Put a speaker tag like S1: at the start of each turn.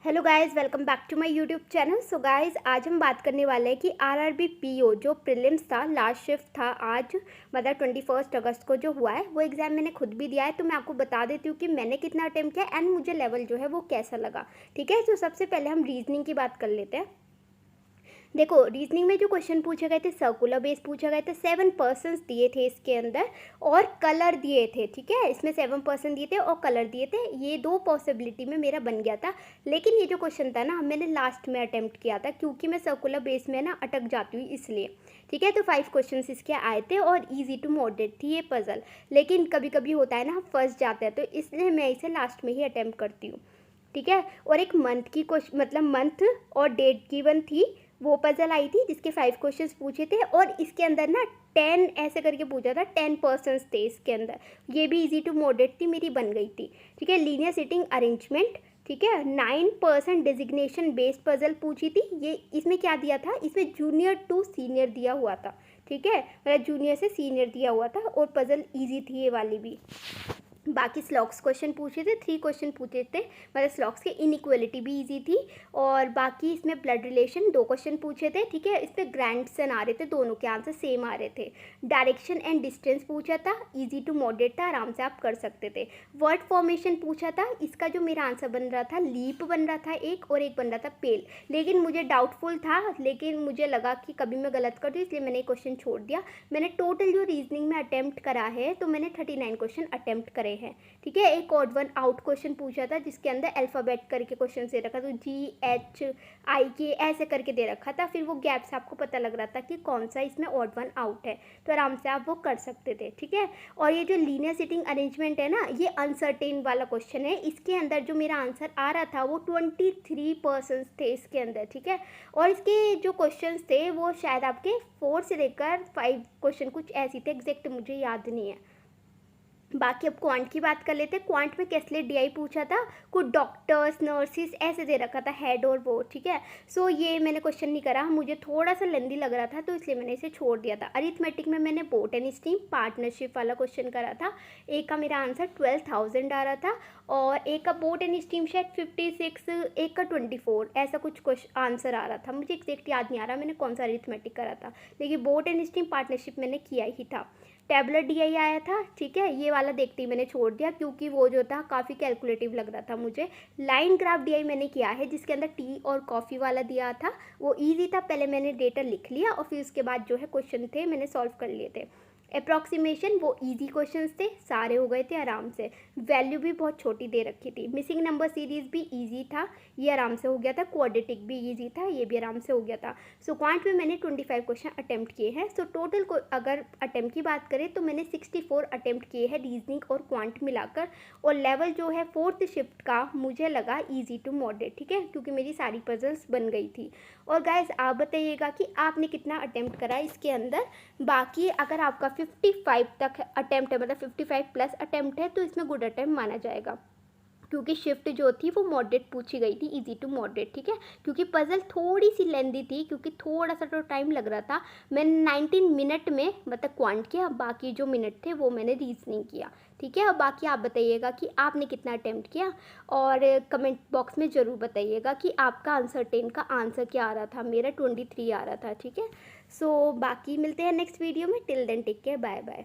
S1: Hello guys, welcome back to my YouTube channel. So guys, आज हम बात करने वाले हैं कि आरआरबी पीओ जो प्रीलिम्स था, लास्ट शिफ्ट था आज, मतलब 21 अगस्त को जो हुआ है वो एग्ज़ाम मैंने खुद भी दिया है। तो मैं आपको बता देती हूँ कि मैंने कितना अटेम्प्ट किया एंड मुझे लेवल जो है वो कैसा लगा। ठीक है, तो सबसे पहले हम रीजनिंग की बात कर लेते हैं। देखो, रीजनिंग में जो क्वेश्चन पूछे गए थे सर्कुलर बेस पूछे गए थे, 7 पर्सन्स दिए थे इसके अंदर और कलर दिए थे। ठीक है, इसमें 7 पर्सन दिए थे और कलर दिए थे। ये दो पॉसिबिलिटी में मेरा बन गया था, लेकिन ये जो क्वेश्चन था ना मैंने लास्ट में अटेम्प्ट किया था क्योंकि मैं सर्कुलर बेस में ना अटक जाती हूँ इसलिए। ठीक है, तो 5 क्वेश्चन इसके आए थे और ईजी टू मॉडरेट थी ये पजल, लेकिन कभी कभी होता है ना हम फंस जाते हैं, तो इसलिए मैं इसे लास्ट में ही अटेम्प्ट करती हूँ। ठीक है, और एक मंथ की क्वेश्चन मतलब मंथ और डेट गिवन थी, वो पजल आई थी जिसके 5 क्वेश्चंस पूछे थे और इसके अंदर ना 10 ऐसे करके पूछा था, 10 पर्सन्स थे इसके अंदर। ये भी इजी टू मॉडरेट थी, मेरी बन गई थी। ठीक है, लीनियर सिटिंग अरेंजमेंट, ठीक है, 9% डिजिग्नेशन बेस्ड पजल पूछी थी। ये इसमें क्या दिया था, इसमें जूनियर टू सीनियर दिया हुआ था। ठीक है, मतलब जूनियर से सीनियर दिया हुआ था और पजल ईजी थी ये वाली भी। बाकी स्लॉक्स क्वेश्चन पूछे थे, 3 क्वेश्चन पूछे थे, मतलब स्लॉक्स के इनइक्वलिटी भी इजी थी। और बाकी इसमें ब्लड रिलेशन 2 क्वेश्चन पूछे थे। ठीक है, इस पर ग्रैंडसन आ रहे थे, दोनों के आंसर सेम आ रहे थे। डायरेक्शन एंड डिस्टेंस पूछा था, इजी टू मॉडरेट था, आराम से आप कर सकते थे। वर्ड फॉर्मेशन पूछा था, इसका जो मेरा आंसर बन रहा था लीप बन रहा था एक, और एक बन रहा था पेल, लेकिन मुझे डाउटफुल था, लेकिन मुझे लगा कि कभी मैं गलत कर दूँ इसलिए मैंने एक क्वेश्चन छोड़ दिया। मैंने टोटल जो रीजनिंग में अटेम्प्ट करा है तो मैंने 39 क्वेश्चन अटेम्प्ट करे हैं। ठीक है, एक ऑड वन आउट क्वेश्चन पूछा था जिसके अंदर अल्फ़ाबेट करके क्वेश्चन दे रखा था, तो GHIK ऐसे करके दे रखा था, फिर वो गैप से आपको पता लग रहा था कि कौन सा इसमें ऑड वन आउट है, तो आराम से आप वो कर सकते थे। ठीक है, और ये जो लीनियर सिटिंग अरेंजमेंट है ना, ये अनसर्टेन वाला क्वेश्चन है। इसके अंदर जो मेरा आंसर आ रहा था वो 23 पर्सन्स थे इसके अंदर। ठीक है, और इसके जो क्वेश्चन थे वो शायद आपके 4 से लेकर 5 क्वेश्चन कुछ ऐसी थे, एग्जैक्ट मुझे याद नहीं है। बाकी अब क्वांट की बात कर लेते हैं। क्वांट में कैसले डीआई पूछा था, कुछ डॉक्टर्स नर्सिस ऐसे दे रखा था, हेड और वो। ठीक है, सो ये मैंने क्वेश्चन नहीं करा, मुझे थोड़ा सा लेंदी लग रहा था तो इसलिए मैंने इसे छोड़ दिया था। अरिथमेटिक में मैंने बोट एंड स्ट्रीम पार्टनरशिप वाला क्वेश्चन करा था। एक का मेरा आंसर 12,000 आ रहा था और एक का बोट एंड स्ट्रीम शायद 56, एक का 24 ऐसा कुछ क्वेश्चन आंसर आ रहा था। मुझे एग्जैक्ट याद नहीं आ रहा मैंने कौन सा अरिथमेटिक करा था, लेकिन बोट एंड स्ट्रीम पार्टनरशिप मैंने किया ही था। टैबलर डीआई आया था। ठीक है, ये वाला देखते ही मैंने छोड़ दिया क्योंकि वो जो था काफ़ी कैलकुलेटिव लग रहा था मुझे। लाइन ग्राफ डीआई मैंने किया है जिसके अंदर टी और कॉफ़ी वाला दिया था, वो इजी था। पहले मैंने डेटा लिख लिया और फिर उसके बाद जो है क्वेश्चन थे मैंने सॉल्व कर लिए थे। अप्रॉक्सीमेशन वो इजी क्वेश्चंस थे, सारे हो गए थे आराम से। वैल्यू भी बहुत छोटी दे रखी थी। मिसिंग नंबर सीरीज भी इजी था, ये आराम से हो गया था। क्वाड्रेटिक भी इजी था, ये भी आराम से हो गया था। सो क्वांट में मैंने 25 क्वेश्चन अटेम्प्ट किए हैं। सो टोटल को अगर अटेम्प्ट की बात करें तो मैंने 64 अटेम्प्ट किए हैं रीजनिंग और क्वांट मिलाकर, और लेवल जो है 4th शिफ्ट का मुझे लगा ईजी टू मॉडरेट। ठीक है, क्योंकि मेरी सारी पजल्स बन गई थी। और गाइज आप बताइएगा कि आपने कितना अटेम्प्ट करा इसके अंदर। बाकी अगर आपका 55 तक अटेम्प्ट है, मतलब 55 प्लस अटेम्प्ट है, तो इसमें गुड अटेम्प्ट माना जाएगा क्योंकि शिफ्ट जो थी वो मॉडरेट पूछी गई थी, इजी टू मॉडरेट। ठीक है, क्योंकि पजल थोड़ी सी लेंदी थी क्योंकि थोड़ा सा तो टाइम लग रहा था। मैंने 19 मिनट में मतलब क्वांट किया, बाकी जो मिनट थे वो मैंने रीजनिंग किया। ठीक है, और बाकी आप बताइएगा कि आपने कितना अटेम्प्ट किया और कमेंट बॉक्स में ज़रूर बताइएगा कि आपका आंसर 10 का आंसर क्या आ रहा था। मेरा 23 आ रहा था। ठीक है, सो बाकी मिलते हैं नेक्स्ट वीडियो में। Till then take care, bye bye.